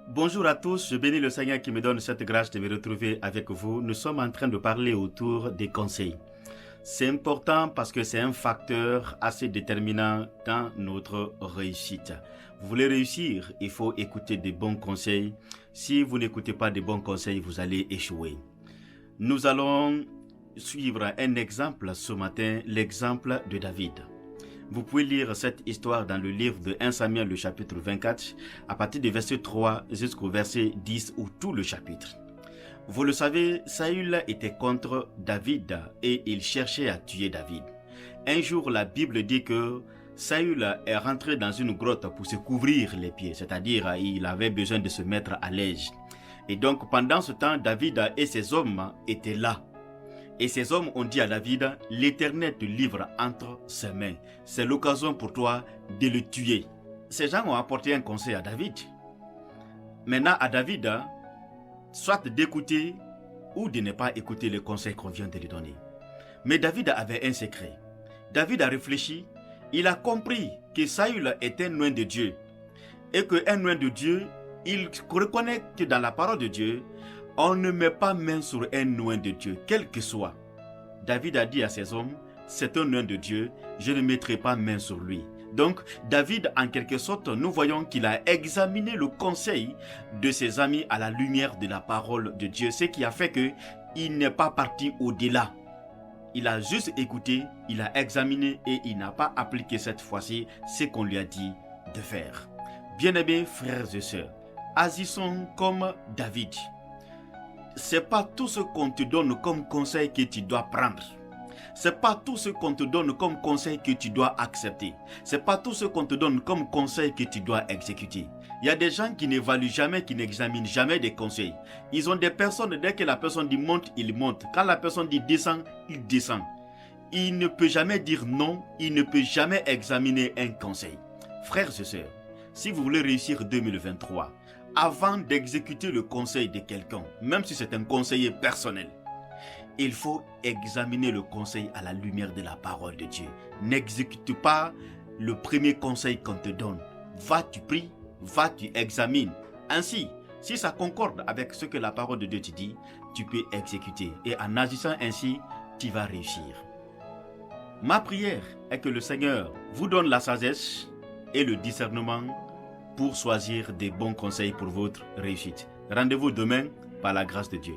Bonjour à tous, je bénis le Seigneur qui me donne cette grâce de me retrouver avec vous. Nous sommes en train de parler autour des conseils. C'est important parce que c'est un facteur assez déterminant dans notre réussite. Vous voulez réussir, il faut écouter des bons conseils. Si vous n'écoutez pas de bons conseils, vous allez échouer. Nous allons suivre un exemple ce matin, l'exemple de David. Vous pouvez lire cette histoire dans le livre de 1 Samuel, le chapitre 24, à partir du verset 3 jusqu'au verset 10 ou tout le chapitre. Vous le savez, Saül était contre David et il cherchait à tuer David. Un jour, la Bible dit que Saül est rentré dans une grotte pour se couvrir les pieds, c'est-à-dire il avait besoin de se mettre à l'aise. Et donc pendant ce temps, David et ses hommes étaient là. Et ces hommes ont dit à David, l'Éternel te livre entre ses mains. C'est l'occasion pour toi de le tuer. Ces gens ont apporté un conseil à David. Maintenant à David, soit d'écouter ou de ne pas écouter le conseil qu'on vient de lui donner. Mais David avait un secret. David a réfléchi, il a compris que Saül est un oint de Dieu. Et qu'un oint de Dieu, il reconnaît que dans la parole de Dieu, on ne met pas main sur un oint de Dieu, quel que soit. David a dit à ses hommes, c'est un oint de Dieu, je ne mettrai pas main sur lui. Donc, David, en quelque sorte, nous voyons qu'il a examiné le conseil de ses amis à la lumière de la parole de Dieu, ce qui a fait qu'il n'est pas parti au-delà. Il a juste écouté, il a examiné et il n'a pas appliqué cette fois-ci ce qu'on lui a dit de faire. Bien-aimés frères et sœurs, agissons comme David. C'est pas tout ce qu'on te donne comme conseil que tu dois prendre. C'est pas tout ce qu'on te donne comme conseil que tu dois accepter. C'est pas tout ce qu'on te donne comme conseil que tu dois exécuter. Il y a des gens qui n'évaluent jamais, qui n'examinent jamais des conseils. Ils ont des personnes, dès que la personne dit monte, il monte. Quand la personne dit descend, il descend. Il ne peut jamais dire non, il ne peut jamais examiner un conseil. Frères et sœurs, si vous voulez réussir 2023, avant d'exécuter le conseil de quelqu'un, même si c'est un conseiller personnel, il faut examiner le conseil à la lumière de la parole de Dieu. N'exécute pas le premier conseil qu'on te donne. Va, tu pries, va, tu examines. Ainsi, si ça concorde avec ce que la parole de Dieu te dit, tu peux exécuter. Et en agissant ainsi, tu vas réussir. Ma prière est que le Seigneur vous donne la sagesse et le discernement pour choisir des bons conseils pour votre réussite. Rendez-vous demain par la grâce de Dieu.